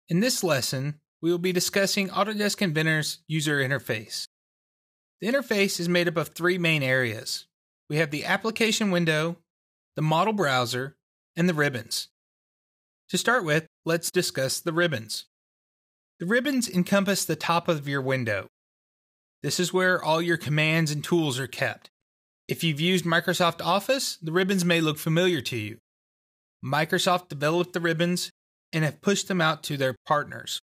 In this lesson, we will be discussing Autodesk Inventor's user interface. The interface is made up of three main areas. We have the application window, the model browser, and the ribbons. To start with, let's discuss the ribbons. The ribbons encompass the top of your window. This is where all your commands and tools are kept. If you've used Microsoft Office, the ribbons may look familiar to you. Microsoft developed the ribbons and have pushed them out to their partners.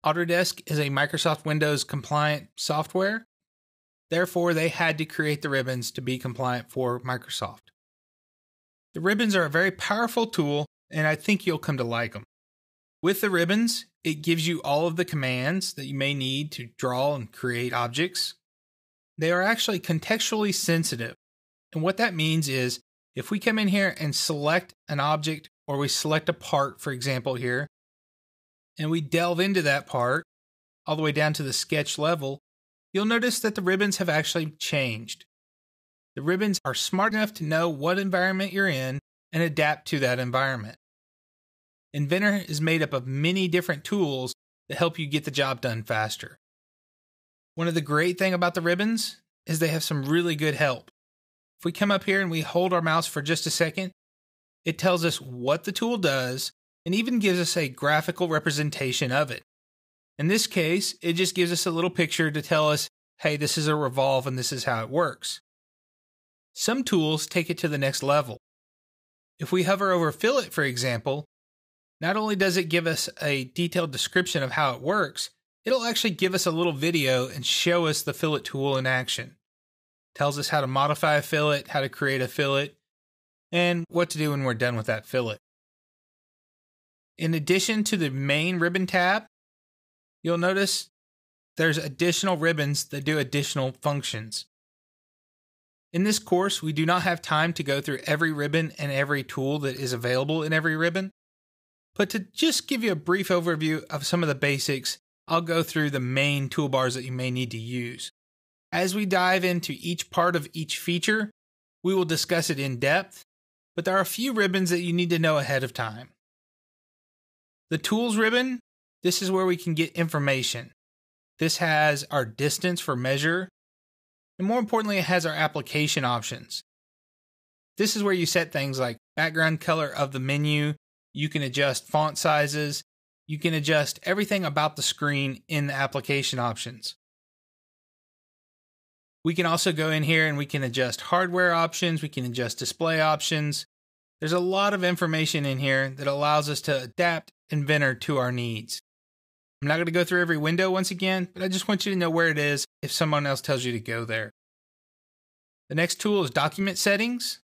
Autodesk is a Microsoft Windows compliant software. Therefore, they had to create the ribbons to be compliant for Microsoft. The ribbons are a very powerful tool, and I think you'll come to like them. With the ribbons, it gives you all of the commands that you may need to draw and create objects. They are actually contextually sensitive. And what that means is, if we come in here and select an object, or we select a part, for example here, and we delve into that part, all the way down to the sketch level, you'll notice that the ribbons have actually changed. The ribbons are smart enough to know what environment you're in and adapt to that environment. Inventor is made up of many different tools that help you get the job done faster. One of the great things about the ribbons is they have some really good help. If we come up here and we hold our mouse for just a second, it tells us what the tool does and even gives us a graphical representation of it. In this case, it just gives us a little picture to tell us, hey, this is a revolve and this is how it works. Some tools take it to the next level. If we hover over fillet, for example, not only does it give us a detailed description of how it works, it'll actually give us a little video and show us the fillet tool in action. It tells us how to modify a fillet, how to create a fillet, and what to do when we're done with that fillet. In addition to the main ribbon tab, you'll notice there's additional ribbons that do additional functions. In this course, we do not have time to go through every ribbon and every tool that is available in every ribbon, but to just give you a brief overview of some of the basics, I'll go through the main toolbars that you may need to use. As we dive into each part of each feature, we will discuss it in depth, but there are a few ribbons that you need to know ahead of time. The Tools ribbon, this is where we can get information. This has our distance for measure, and more importantly, it has our application options. This is where you set things like background color of the menu, you can adjust font sizes, you can adjust everything about the screen in the application options. We can also go in here and we can adjust hardware options, we can adjust display options. There's a lot of information in here that allows us to adapt Inventor to our needs. I'm not going to go through every window once again, but I just want you to know where it is if someone else tells you to go there. The next tool is Document Settings.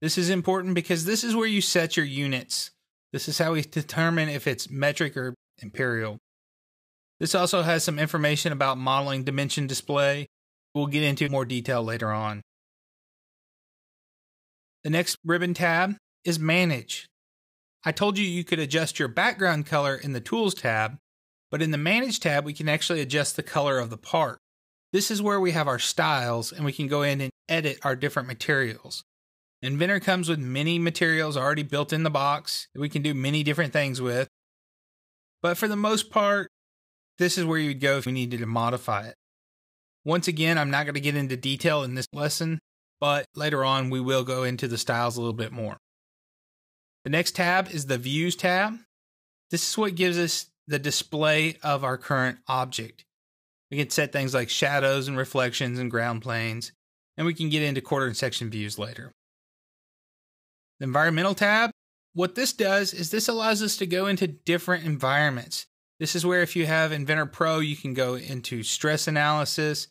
This is important because this is where you set your units. This is how we determine if it's metric or imperial. This also has some information about modeling dimension display. We'll get into more detail later on. The next ribbon tab is Manage. I told you you could adjust your background color in the Tools tab, but in the Manage tab, we can actually adjust the color of the part. This is where we have our styles and we can go in and edit our different materials. Inventor comes with many materials already built in the box that we can do many different things with. But for the most part, this is where you'd go if we needed to modify it. Once again, I'm not going to get into detail in this lesson, but later on we will go into the styles a little bit more. The next tab is the Views tab. This is what gives us the display of our current object. We can set things like shadows and reflections and ground planes, and we can get into quarter and section views later. The Environmental tab, what this does is this allows us to go into different environments. This is where if you have Inventor Pro, you can go into stress analysis.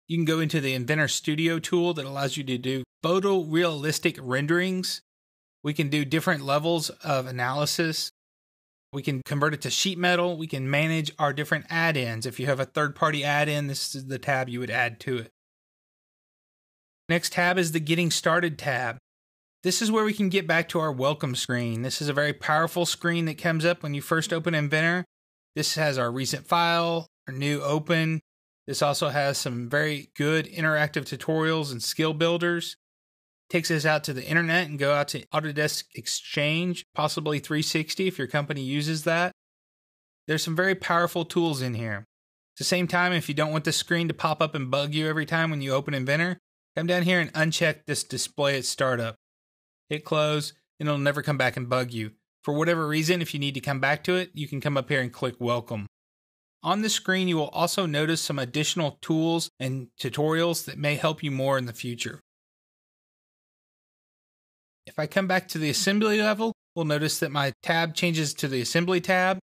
You can go into the Inventor Studio tool that allows you to do photorealistic renderings. We can do different levels of analysis. We can convert it to sheet metal. We can manage our different add-ins. If you have a third-party add-in, this is the tab you would add to it. Next tab is the Getting Started tab. This is where we can get back to our welcome screen. This is a very powerful screen that comes up when you first open Inventor. This has our recent file, our new open. This also has some very good interactive tutorials and skill builders. Takes us out to the internet and go out to Autodesk Exchange, possibly 360 if your company uses that. There's some very powerful tools in here. At the same time, if you don't want the screen to pop up and bug you every time when you open Inventor, come down here and uncheck this display at startup. Hit close, and it'll never come back and bug you. For whatever reason, if you need to come back to it, you can come up here and click welcome. On the screen, you will also notice some additional tools and tutorials that may help you more in the future. If I come back to the assembly level, we'll notice that my tab changes to the assembly tab,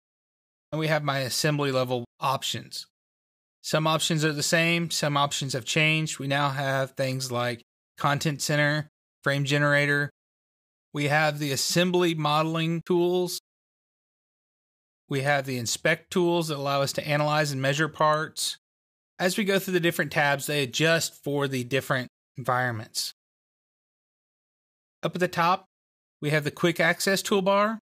and we have my assembly level options. Some options are the same, some options have changed. We now have things like Content Center, Frame Generator. We have the assembly modeling tools. We have the inspect tools that allow us to analyze and measure parts. As we go through the different tabs, they adjust for the different environments. Up at the top, we have the quick access toolbar.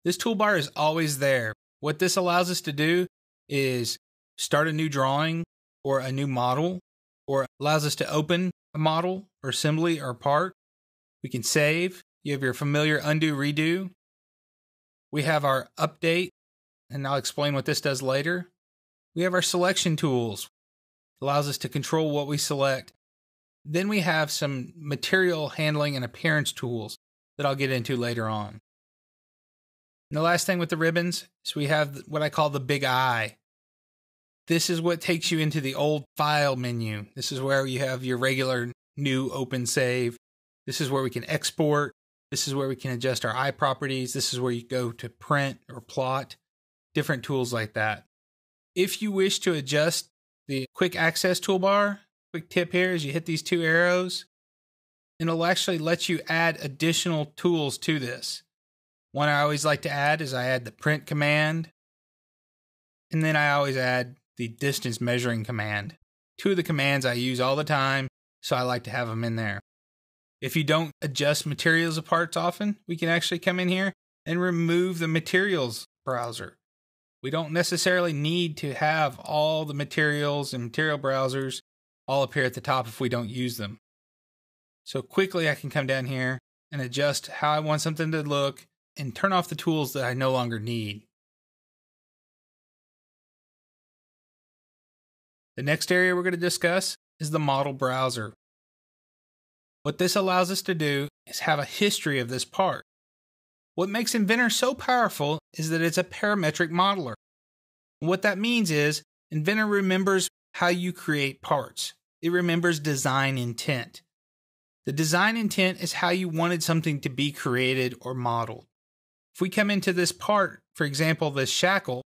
This toolbar is always there. What this allows us to do is start a new drawing or a new model, or allows us to open a model or assembly or part. We can save. You have your familiar undo, redo. We have our update, and I'll explain what this does later. We have our selection tools. It allows us to control what we select. Then we have some material handling and appearance tools that I'll get into later on. And the last thing with the ribbons is we have what I call the big eye. This is what takes you into the old file menu. This is where you have your regular new open save. This is where we can export. This is where we can adjust our eye properties. This is where you go to print or plot, different tools like that. If you wish to adjust the quick access toolbar, quick tip here is you hit these two arrows, and it'll actually let you add additional tools to this. One I always like to add is I add the print command, and then I always add the distance measuring command. Two of the commands I use all the time, so I like to have them in there. If you don't adjust materials of parts often, we can actually come in here and remove the materials browser. We don't necessarily need to have all the materials and material browsers all appear at the top if we don't use them. So quickly I can come down here and adjust how I want something to look and turn off the tools that I no longer need. The next area we're going to discuss is the model browser. What this allows us to do is have a history of this part. What makes Inventor so powerful is that it's a parametric modeler. And what that means is Inventor remembers how you create parts. It remembers design intent. The design intent is how you wanted something to be created or modeled. If we come into this part, for example, this shackle,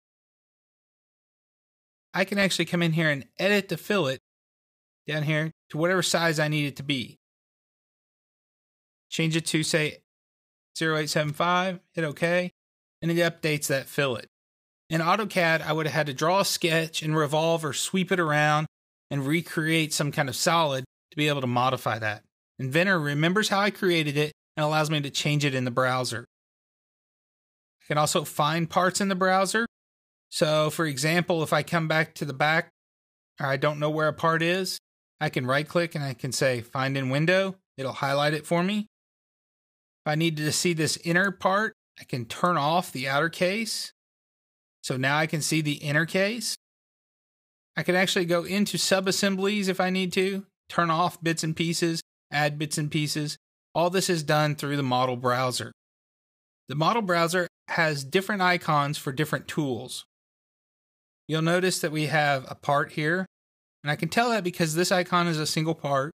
I can actually come in here and edit the fillet down here to whatever size I need it to be. Change it to, say, 0875, hit OK, and it updates that fillet. In AutoCAD, I would have had to draw a sketch and revolve or sweep it around and recreate some kind of solid to be able to modify that. Inventor remembers how I created it and allows me to change it in the browser. I can also find parts in the browser. So, for example, if I come back to the back, or I don't know where a part is, I can right-click and I can say Find in Window. It'll highlight it for me. If I needed to see this inner part, I can turn off the outer case. So now I can see the inner case. I can actually go into sub-assemblies if I need to, turn off bits and pieces, add bits and pieces. All this is done through the model browser. The model browser has different icons for different tools. You'll notice that we have a part here, and I can tell that because this icon is a single part.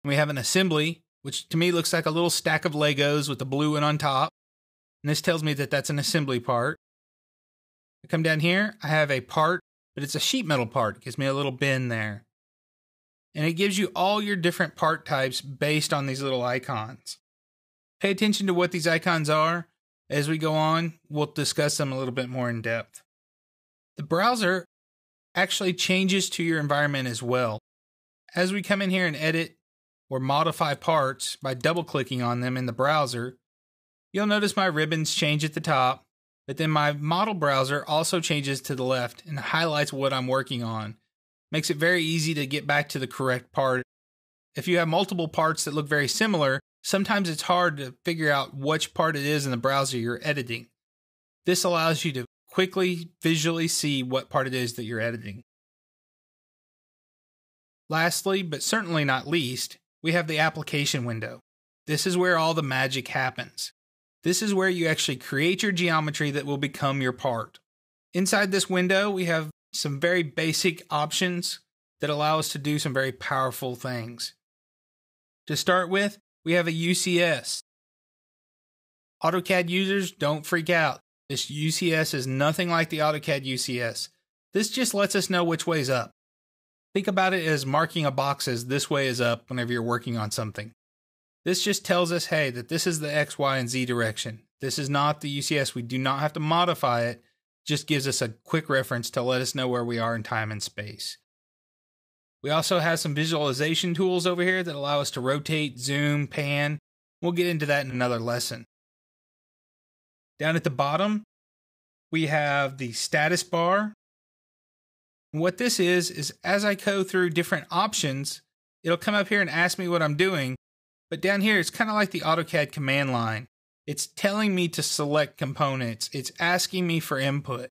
We have an assembly, which to me looks like a little stack of Legos with the blue one on top. And this tells me that that's an assembly part. I come down here, I have a part, but it's a sheet metal part. It gives me a little bin there. And it gives you all your different part types based on these little icons. Pay attention to what these icons are. As we go on, we'll discuss them a little bit more in depth. The browser actually changes to your environment as well. As we come in here and edit or modify parts by double-clicking on them in the browser, you'll notice my ribbons change at the top, but then my model browser also changes to the left and highlights what I'm working on. Makes it very easy to get back to the correct part. If you have multiple parts that look very similar, sometimes it's hard to figure out which part it is in the browser you're editing. This allows you to quickly visually see what part it is that you're editing. Lastly, but certainly not least, we have the application window. This is where all the magic happens. This is where you actually create your geometry that will become your part. Inside this window, we have some very basic options that allow us to do some very powerful things. To start with, we have a UCS. AutoCAD users, don't freak out. This UCS is nothing like the AutoCAD UCS. This just lets us know which way is up. Think about it as marking a box as this way is up whenever you're working on something. This just tells us, hey, that this is the X, Y, and Z direction. This is not the UCS. We do not have to modify it. It just gives us a quick reference to let us know where we are in time and space. We also have some visualization tools over here that allow us to rotate, zoom, pan. We'll get into that in another lesson. Down at the bottom, we have the status bar. What this is as I go through different options, it'll come up here and ask me what I'm doing. But down here, it's kind of like the AutoCAD command line. It's telling me to select components. It's asking me for input.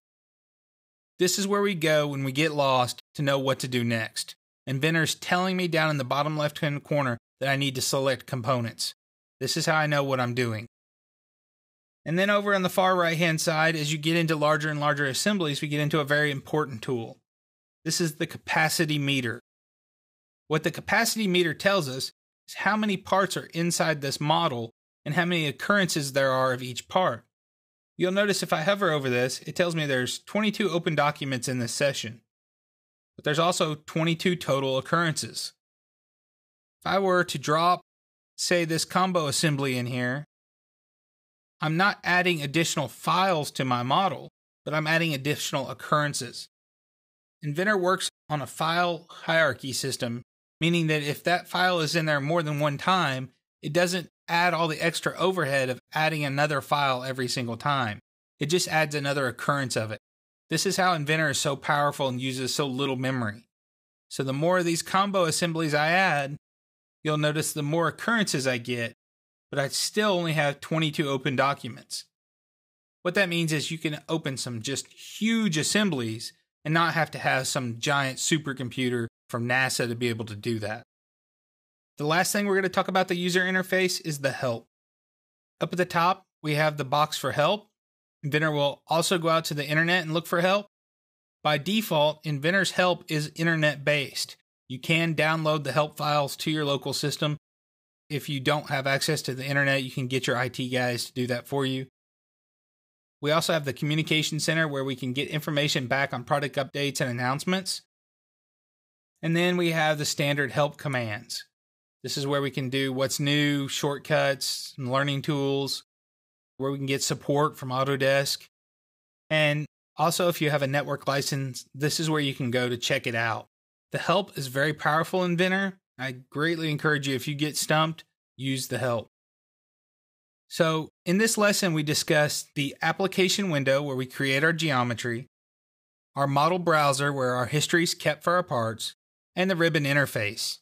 This is where we go when we get lost to know what to do next. Inventor's telling me down in the bottom left-hand corner that I need to select components. This is how I know what I'm doing. And then over on the far right-hand side, as you get into larger and larger assemblies, we get into a very important tool. This is the capacity meter. What the capacity meter tells us is how many parts are inside this model and how many occurrences there are of each part. You'll notice if I hover over this, it tells me there's 22 open documents in this session, but there's also 22 total occurrences. If I were to drop, say, this combo assembly in here, I'm not adding additional files to my model, but I'm adding additional occurrences. Inventor works on a file hierarchy system, meaning that if that file is in there more than one time, it doesn't add all the extra overhead of adding another file every single time. It just adds another occurrence of it. This is how Inventor is so powerful and uses so little memory. So the more of these combo assemblies I add, you'll notice the more occurrences I get, but I still only have 22 open documents. What that means is you can open some just huge assemblies and not have to have some giant supercomputer from NASA to be able to do that. The last thing we're going to talk about the user interface is the help. Up at the top, we have the box for help. Inventor will also go out to the internet and look for help. By default, Inventor's help is internet-based. You can download the help files to your local system. If you don't have access to the internet, you can get your IT guys to do that for you. We also have the communication center where we can get information back on product updates and announcements. And then we have the standard help commands. This is where we can do what's new, shortcuts, and learning tools, where we can get support from Autodesk. And also, if you have a network license, this is where you can go to check it out. The help is very powerful in Inventor. I greatly encourage you, if you get stumped, use the help. So in this lesson, we discussed the application window where we create our geometry, our model browser where our history is kept for our parts, and the ribbon interface.